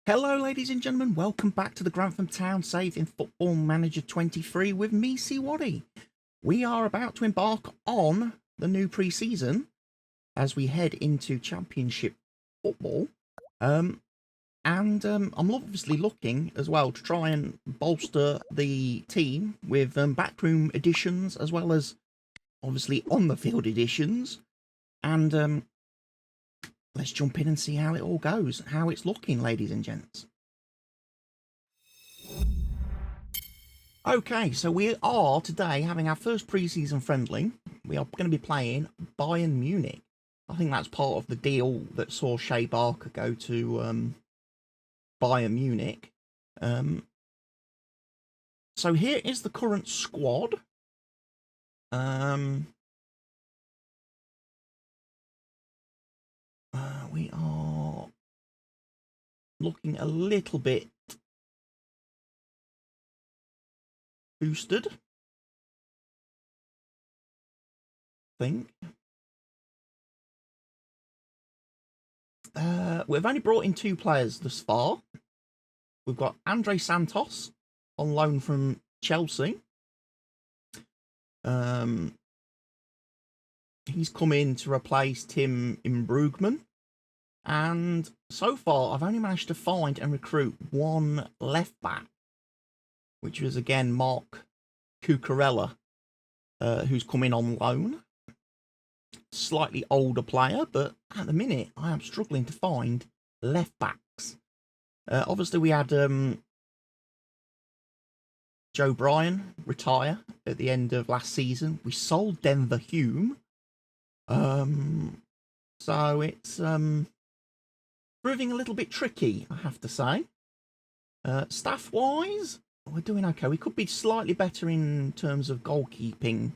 Hello ladies and gentlemen, welcome back to the Grantham Town in Football Manager 23 with me, cwattye. We are about to embark on the new pre-season as we head into Championship football. I'm obviously looking as well to try and bolster the team with backroom additions as well as obviously on the field additions. And let's jump in and see how it all goes, how it's looking, ladies and gents. Okay, so we are today having our first pre-season friendly. We are going to be playing Bayern Munich. I think that's part of the deal that saw Shea Barker go to Bayern Munich. So here is the current squad. We are looking a little bit boosted, I think. We've only brought in 2 players thus far. We've got Andre Santos on loan from Chelsea. He's come in to replace Tim Imbrugman. And so far, I've only managed to find and recruit 1 left back, which was again Mark Cucurella, who's come in on loan. Slightly older player, but at the minute I am struggling to find left backs. Obviously, we had Joe Bryan retire at the end of last season. We sold Denver Hume. So it's proving a little bit tricky, I have to say. Staff-wise, we're doing okay. We could be slightly better in terms of goalkeeping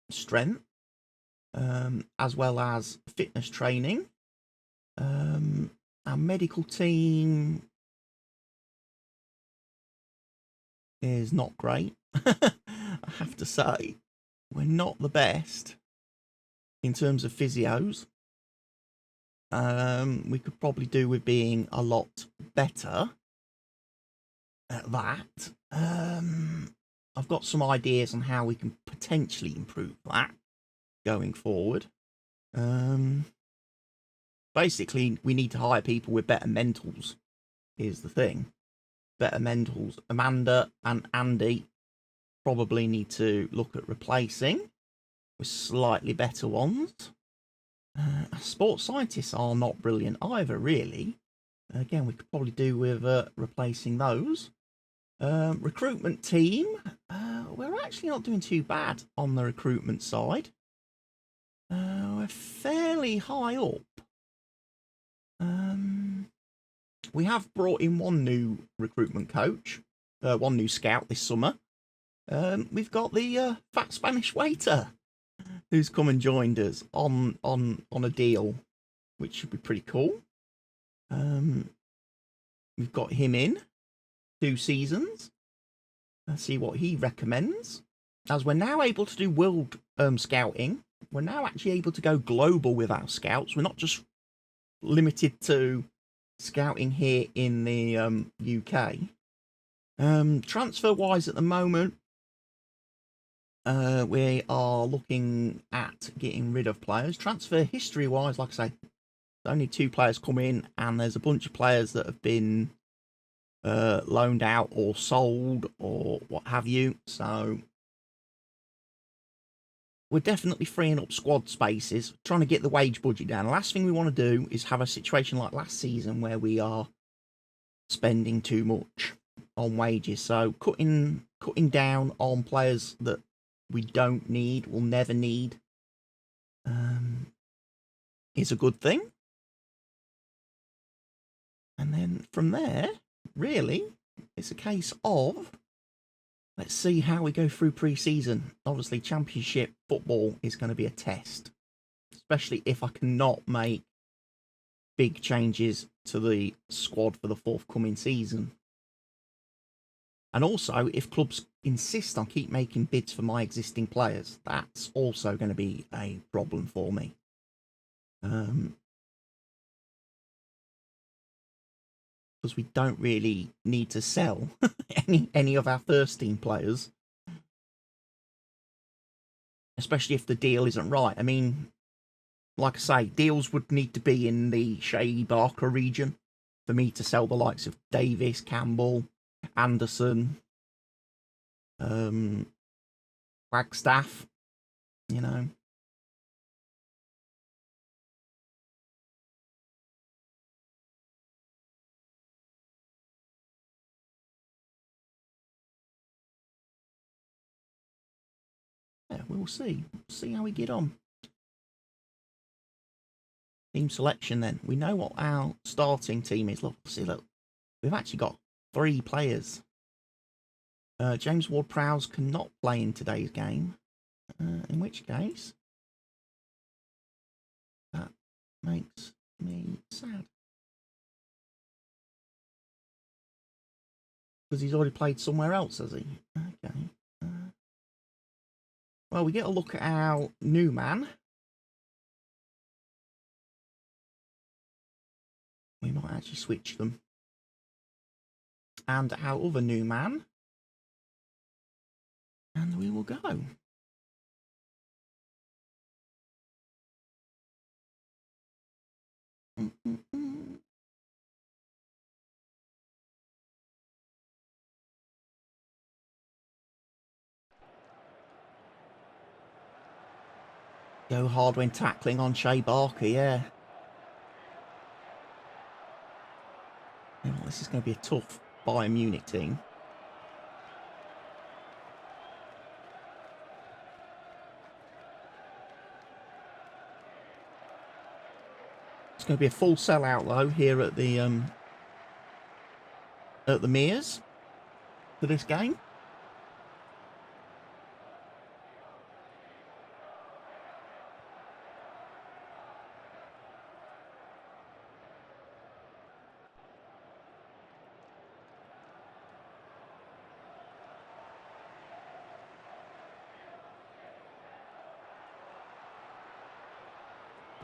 strength, as well as fitness training. Our medical team is not great, I have to say. We're not the best in terms of physios. We could probably do with being a lot better at that. I've got some ideas on how we can potentially improve that going forward. Basically, we need to hire people with better mentals, is the thing. Better mentals. Amanda and Andy probably need to look at replacing with slightly better ones. Sports scientists are not brilliant either, really. Again, we could probably do with replacing those. Recruitment team. We're actually not doing too bad on the recruitment side. We're fairly high up. We have brought in 1 new recruitment coach, 1 new scout this summer. We've got the fat Spanish waiter who's come and joined us on a deal, which should be pretty cool. We've got him in 2 seasons. Let's see what he recommends. As we're now able to do world scouting, we're now actually able to go global with our scouts. We're not just limited to scouting here in the UK. Transfer-wise at the moment, we are looking at getting rid of players. Transfer history-wise, like I say, only 2 players come in, and there's a bunch of players that have been loaned out or sold or what have you. So we're definitely freeing up squad spaces, trying to get the wage budget down. The last thing we want to do is have a situation like last season where we are spending too much on wages. So cutting down on players that we don't need, will never need, is a good thing. And then from there, really, it's a case of let's see how we go through pre-season. Obviously, Championship football is going to be a test, especially if I cannot make big changes to the squad for the forthcoming season. And also, if clubs insist on keep making bids for my existing players, that's also going to be a problem for me. because we don't really need to sell any of our first team players, especially if the deal isn't right. I mean, like I say, deals would need to be in the Shea Barker region for me to sell the likes of Davis, Campbell, Anderson, Wagstaff, you know. Yeah, we'll see. See how we get on. Team selection then. We know what our starting team is. Look, see, look. We've actually got 3 players. James Ward-Prowse cannot play in today's game. In which case, that makes me sad. Because he's already played somewhere else, has he? Okay. Well, we get a look at our new man. We might actually switch them. And our other new man. And we will go. Go hard when tackling on Shea Barker, yeah. Well, this is going to be a tough Bayern Munich team. It's going to be a full sellout though here at the Mears for this game.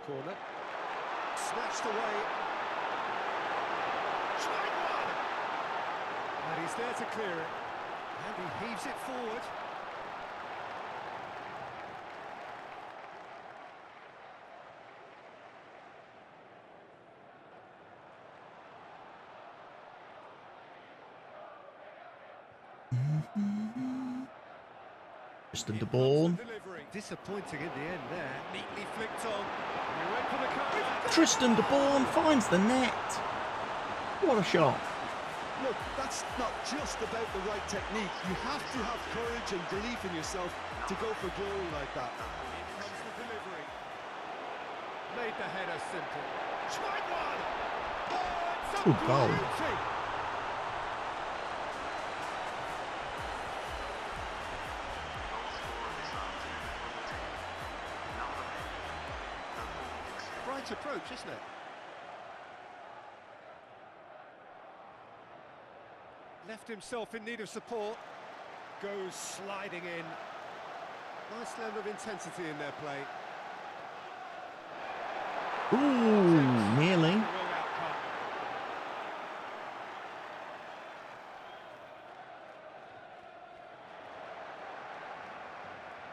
Corner. Snatched away. Tried one! And he's there to clear it. And he heaves it forward. Tristan de Bourne. Disappointing in the end there. Neatly flicked on. He went for the cover. Tristan de Bourne finds the net. What a shot. Look, that's not just about the right technique. You have to have courage and belief in yourself to go for glory like that. Here comes the delivery. Made the header simple. Tried one. Oh, it's a Good goal. beauty. Bright approach, isn't it? Left himself in need of support. Goes sliding in. Nice level of intensity in their play. Ooh, nearly. Wrong outcome.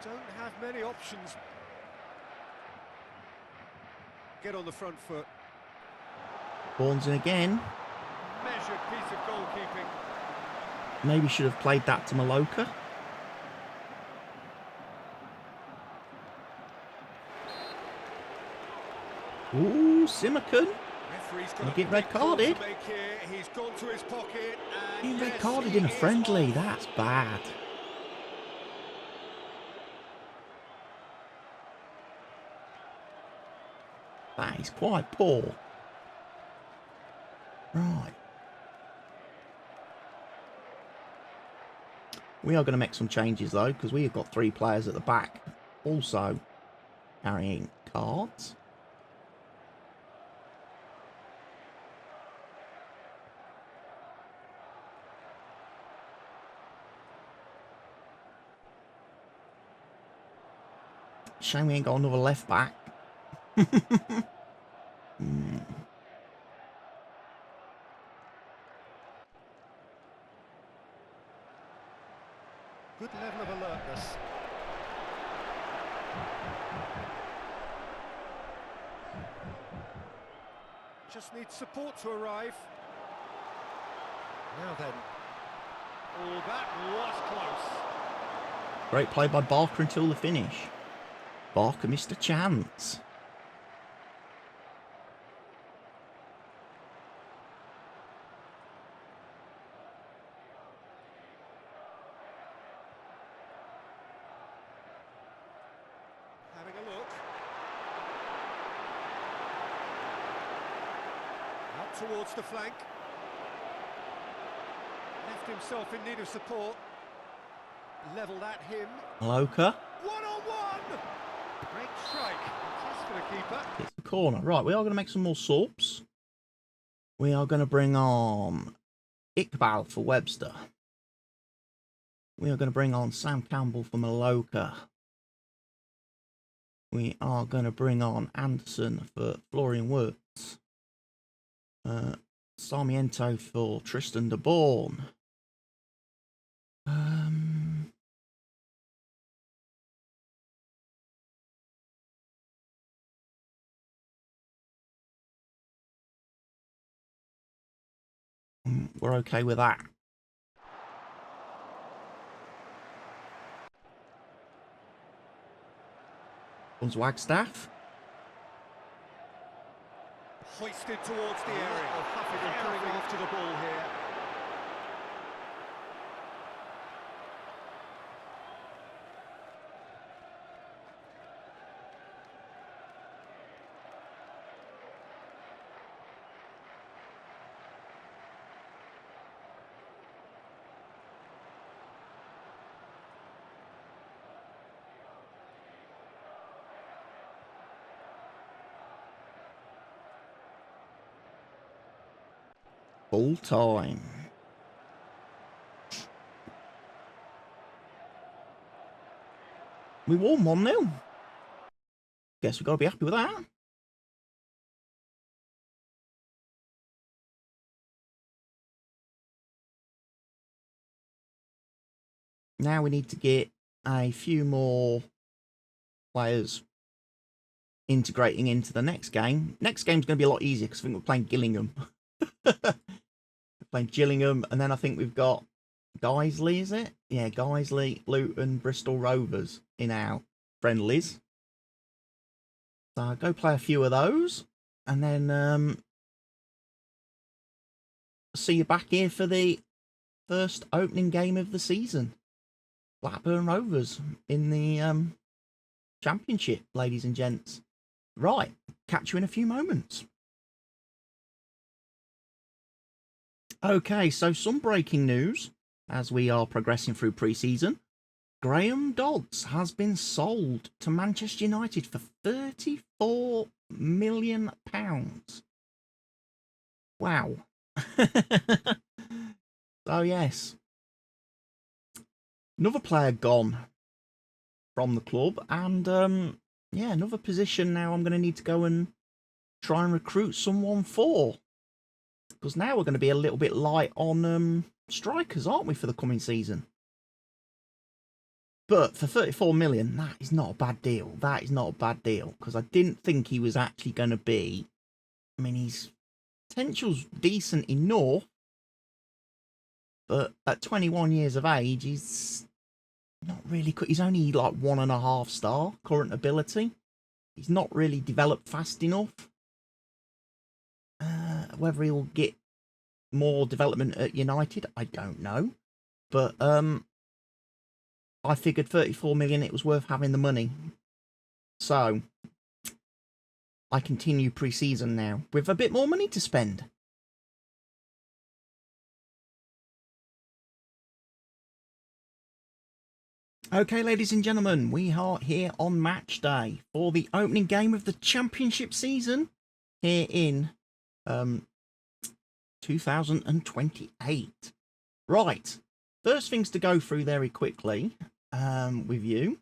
Don't have many options. Get on the front foot. Bourne's in again. Measured piece of goalkeeping. Maybe should have played that to Maloka. Ooh, Simakan. Referee's got Gonna a get red big call to carded. make here. He's gone to his pocket and Being red yes, carded he in a is friendly, off. that's bad. That is quite poor. Right. We are going to make some changes though, because we have got 3 players at the back also carrying cards. Shame we ain't got another left back. Just needs support to arrive. Now then. Oh, that was close. Great play by Barker until the finish. Barker missed a chance. Having a look. Out towards the flank. Left himself in need of support. Levelled at him. Maloka. One-on-one! Great strike. That's for the keeper. It's the corner. Right, we are going to make some more subs. We are going to bring on Iqbal for Webster. We are going to bring on Sam Campbell for Maloka. We are going to bring on Anderson for Florian Wirtz. Sarmiento for Tristan de Bourne. We're okay with that. Comes Wagstaff. Hoisted towards the area. Huffington coming off to the ball here. Full time. We won 1-0. Guess we've got to be happy with that. Now we need to get a few more players integrating into the next game. Next game's going to be a lot easier because I think we're playing Gillingham. We're playing Gillingham, and then I think we've got Guiseley, is it? Yeah, Guiseley, Luton, Bristol Rovers in our friendlies. So I'll go play a few of those, and then see you back here for the first opening game of the season. Blackburn Rovers in the Championship, ladies and gents. Right, catch you in a few moments. Okay, so some breaking news as we are progressing through pre-season. Graham Dodds has been sold to Manchester United for £34 million. Wow. So yes, another player gone from the club, and yeah, another position now I'm going to need to go and try and recruit someone for. Because now we're going to be a little bit light on strikers, aren't we, for the coming season? But for 34 million, that is not a bad deal. That is not a bad deal. Because I didn't think he was actually going to be... I mean, his potential's decent enough. But at 21 years of age, he's not really... He's only like 1.5 star current ability. He's not really developed fast enough. Whether he'll get more development at United, I don't know. But I figured 34 million, it was worth having the money. So I continue pre-season now with a bit more money to spend. Okay, ladies and gentlemen, we are here on match day for the opening game of the Championship season here in 2028. Right, first things to go through very quickly with you.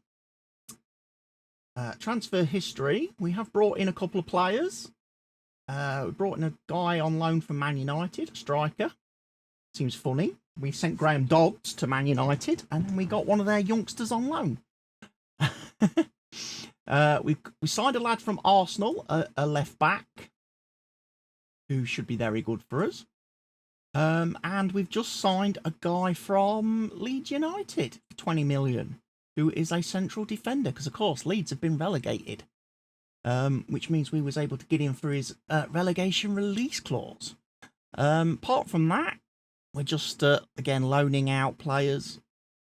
Transfer history. We have brought in a couple of players. We brought in a guy on loan from Man United, a striker. Seems funny. We sent Graham Dodds to Man United, and then we got one of their youngsters on loan. We signed a lad from Arsenal, a left back. who should be very good for us. And we've just signed a guy from Leeds United for 20 million, who is a central defender, because of course Leeds have been relegated, which means we was able to get him for his relegation release clause. Apart from that, we're just again loaning out players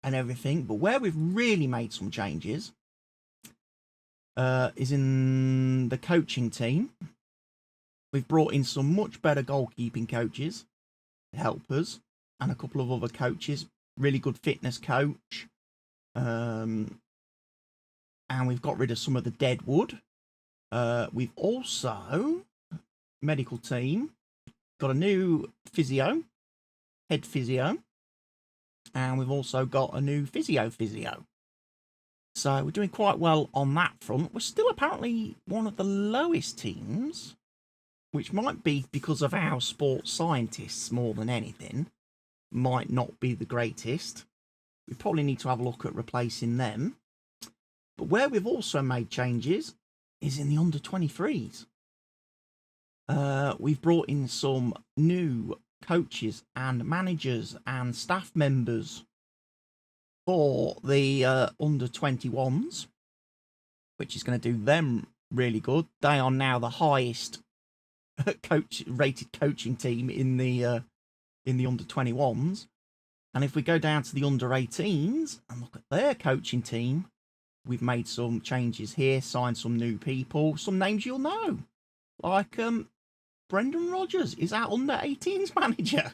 and everything. But where we've really made some changes is in the coaching team. We've brought in some much better goalkeeping coaches to help us, and a couple of other coaches. Really good fitness coach, and we've got rid of some of the dead wood. We've also, medical team, got a new physio, head physio, and we've also got a new physio. So we're doing quite well on that front. We're still apparently one of the lowest teams, which might be because of our sports scientists more than anything. Might not be the greatest. We probably need to have a look at replacing them. But where we've also made changes is in the under-23s. We've brought in some new coaches and managers and staff members for the under-21s, which is going to do them really good. They are now the highest rated coaching team in the under-21s. And if we go down to the under-18s and look at their coaching team, we've made some changes here, signed some new people, some names you'll know, like Brendan Rodgers is our under-18s manager.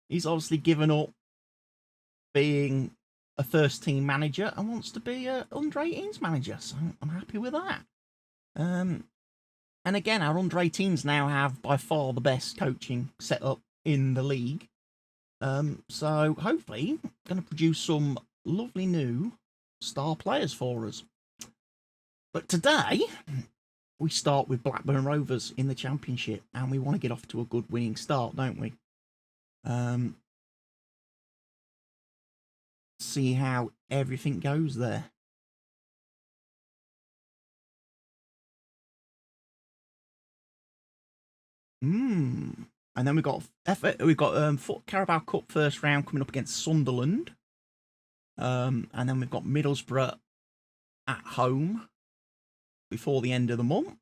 He's obviously given up being a first-team manager and wants to be a under-18s manager, so I'm happy with that. And again, our under-18s now have by far the best coaching setup in the league. So hopefully, going to produce some lovely new star players for us. But today, we start with Blackburn Rovers in the Championship, and we want to get off to a good winning start, don't we? See how everything goes there. And then we've got Carabao Cup first round coming up against Sunderland. And then we've got Middlesbrough at home before the end of the month.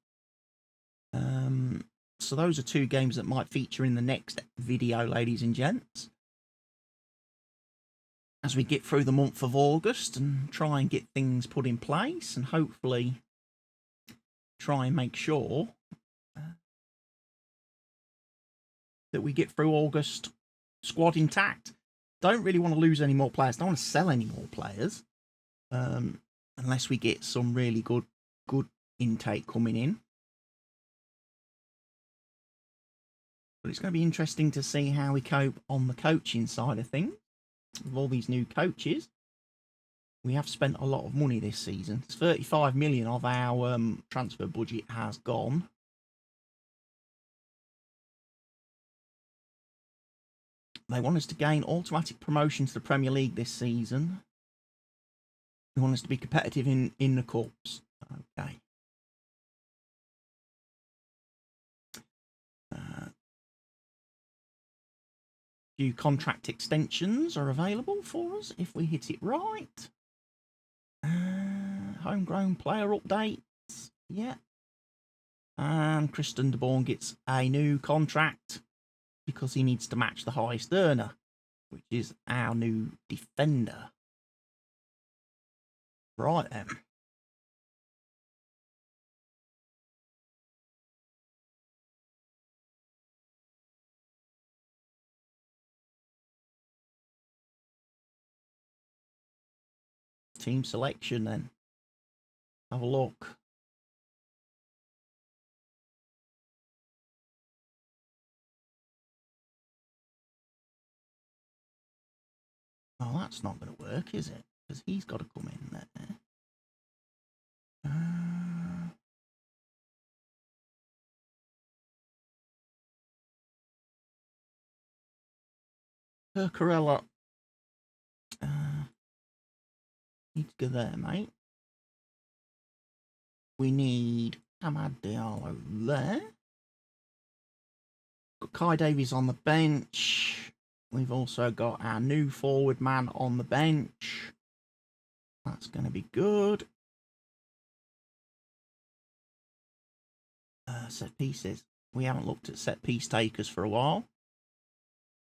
So those are two games that might feature in the next video, ladies and gents, as we get through the month of August and try and get things put in place, and hopefully try and make sure that we get through August squad intact. Don't really want to lose any more players. Don't want to sell any more players, unless we get some really good intake coming in. But it's going to be interesting to see how we cope on the coaching side of things. With all these new coaches, we have spent a lot of money this season. 35 million of our transfer budget has gone. They want us to gain automatic promotion to the Premier League this season. They want us to be competitive in the cups. Okay. Few contract extensions are available for us if we hit it right. Homegrown player updates. Yeah. And Kristen de Bourne gets a new contract because he needs to match the highest earner, which is our new defender. Right then. Team selection then. Have a look. Oh, that's not going to work, is it? Because he's got to come in there. Percarella. Need to go there, mate. We need Amad Diallo there. got Kai Davies on the bench. We've also got our new forward man on the bench. That's going to be good. Set pieces. We haven't looked at set piece takers for a while.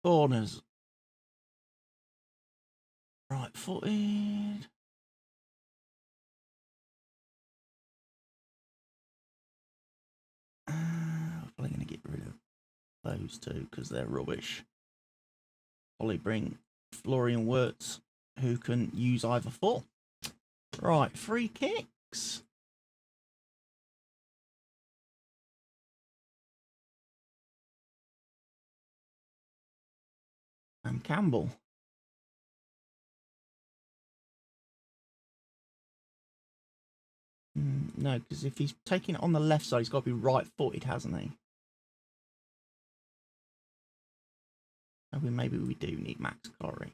Corners. Right footed. I'm probably going to get rid of those two because they're rubbish. Probably bring Florian Wirtz, who can use either foot. Right, free kicks. And Campbell. No, because if he's taking it on the left side, he's got to be right-footed, hasn't he? Maybe we do need Max Corrie.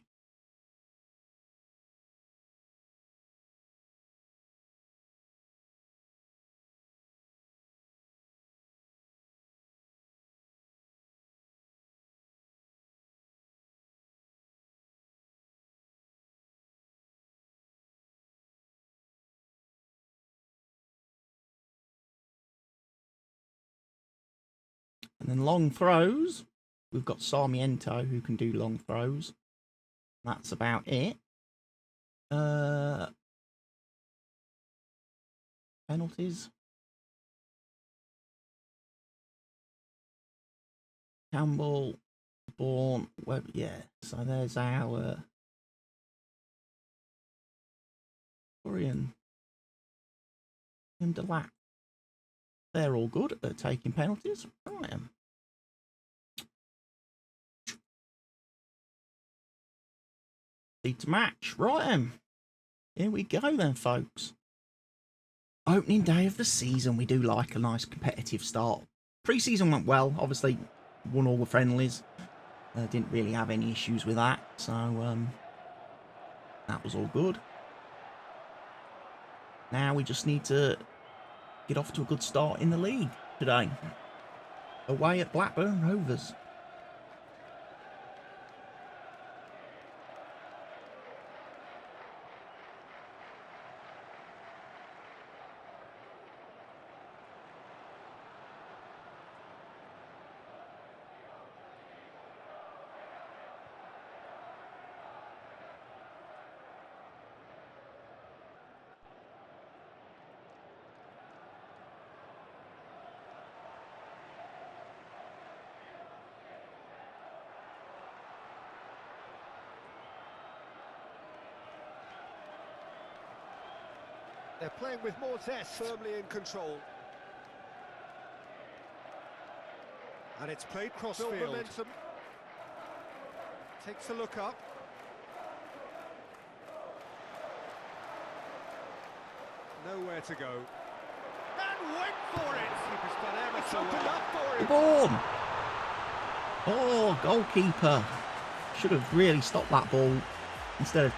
And then long throws. We've got Sarmiento who can do long throws. That's about it. Penalties. Campbell, Bourne, Webb, yeah. So there's our Florian and Delac. They're all good at taking penalties. Right. Need to match. Right. Here we go then, folks. Opening day of the season. We do like a nice competitive start. Pre-season went well. Obviously, won all the friendlies. Didn't really have any issues with that. So, that was all good. Now we just need to get off to a good start in the league today. Away at Blackburn Rovers. They're playing with more zest, firmly in control. And it's played crossfield. Momentum. Takes a look up. Nowhere to go. And went for it! Keeper's done ever so well. Bourne! Oh, goalkeeper. Should have really stopped that ball instead of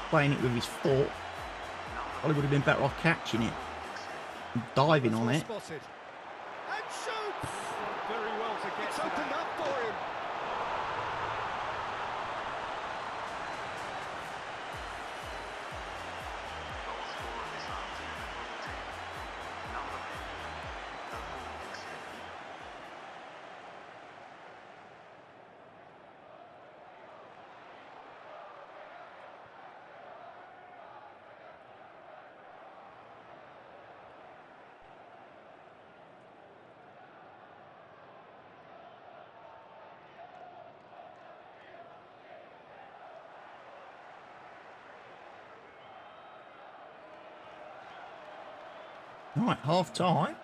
playing it with his foot. Probably would have been better off catching it and diving on it. Spotted. And shoots! Very well to get. It's opened up for him. Right, half time.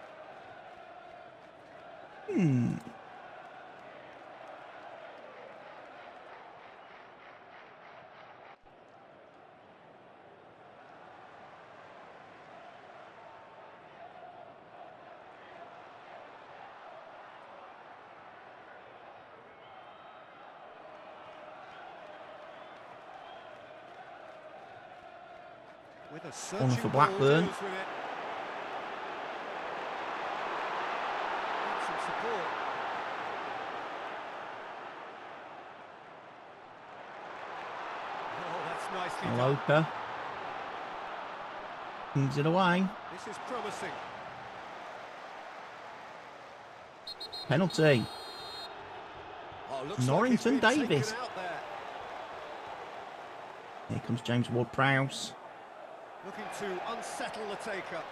With a Corner for Blackburn. Some support. done. Maloka. Kings it away. This is promising. Penalty. Oh, looks Norrington like he's been Davis. taken out there. Here comes James Ward-Prowse. Looking to unsettle the taker.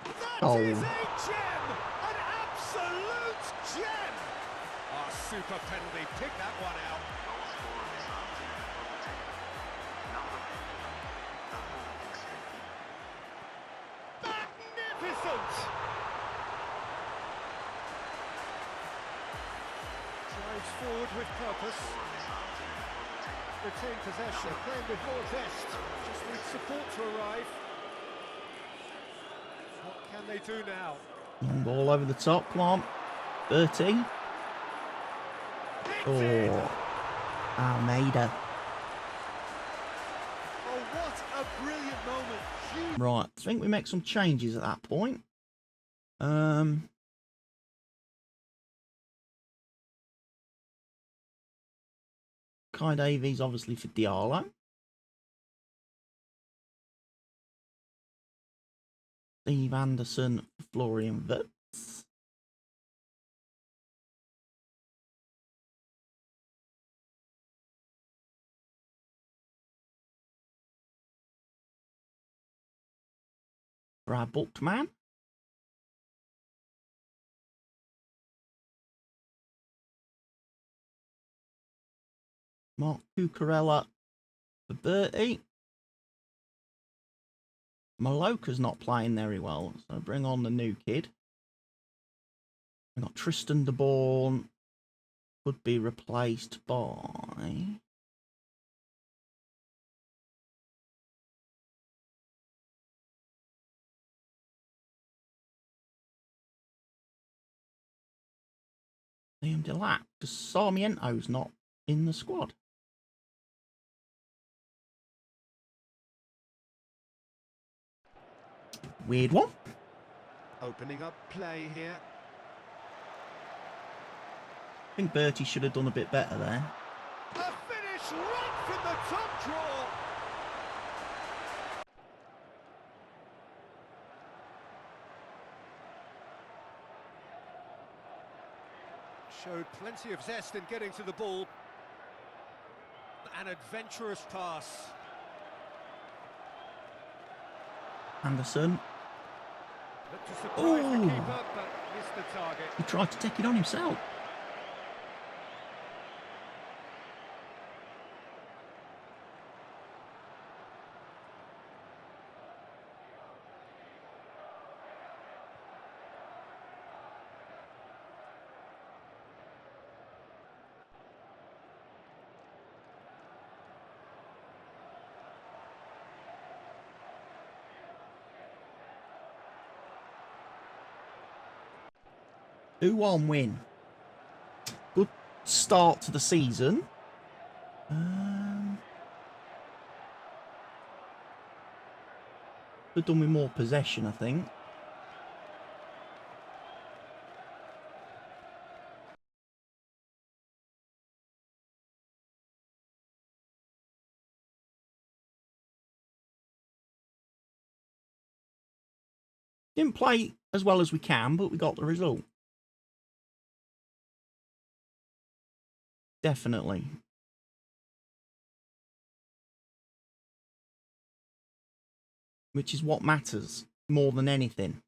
That Oh. is a gem! An absolute gem! Oh, super penalty. Pick that one out. Magnificent! Drives forward with purpose. Retain possession, playing with more zest. Just needs support to arrive. What can they do now? Long ball over the top. Come on. Bertie. Oh. Almeida. Oh, what a brilliant moment. Huge. Right. I think we make some changes at that point. Kai Davies obviously for Diallo. Steve Anderson for Florian Wirtz. Brad Buchtman. Mark Cucurella for Bertie. Maloka's not playing very well, so bring on the new kid. We've got Tristan de Bourne. Could be replaced by... Liam Delap, because Sarmiento's not in the squad. Weird one. Opening up play here. I think Bertie should have done a bit better there. A finish right from the top draw. Showed plenty of zest in getting to the ball. An adventurous pass. Anderson. Looked to surprise the Ooh. keeper, but missed the target. He tried to take it on himself. Who won win? Good start to the season. Could have done with more possession, I think. Didn't play as well as we can, but we got the result. Definitely. Which is what matters more than anything.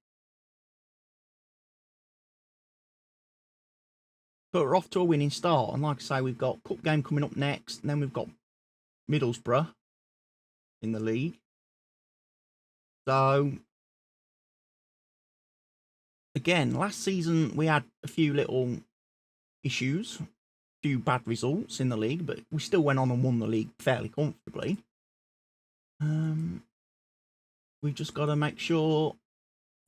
But we're off to a winning start. And like I say, we've got cup game coming up next. And then we've got Middlesbrough in the league. So, again, last season we had a few little issues. Few bad results in the league, but we still went on and won the league fairly comfortably. We've just got to make sure,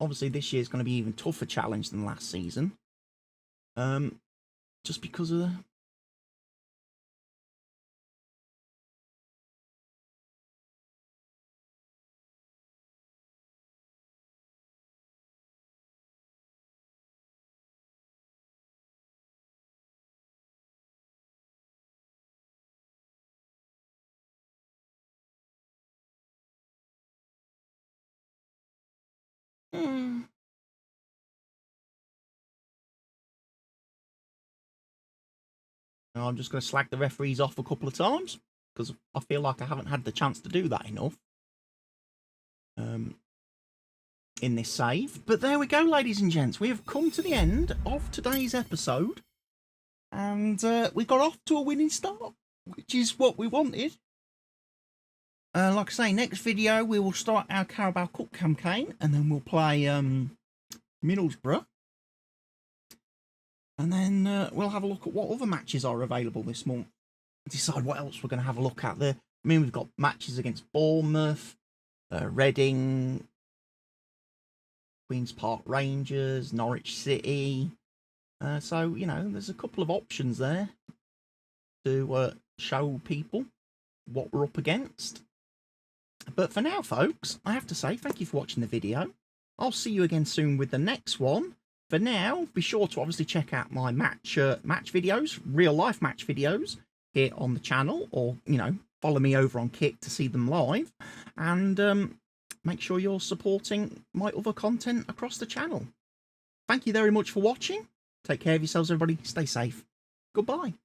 obviously this year's going to be even tougher challenge than last season. Just because of I'm just going to slag the referees off a couple of times because I feel like I haven't had the chance to do that enough in this save. But there we go, ladies and gents. We have come to the end of today's episode, and we got off to a winning start, which is what we wanted. Like I say, next video we will start our Carabao Cup campaign, and then we'll play Middlesbrough. And then we'll have a look at what other matches are available this month. Decide what else we're going to have a look at there. I mean, we've got matches against Bournemouth, Reading, Queen's Park Rangers, Norwich City. So, you know, there's a couple of options there to show people what we're up against. But for now, folks, I have to say thank you for watching the video. I'll see you again soon with the next one. For now, be sure to obviously check out my match videos, real life match videos here on the channel, or, you know, follow me over on Kick to see them live, and make sure you're supporting my other content across the channel. Thank you very much for watching. Take care of yourselves, everybody. Stay safe. Goodbye.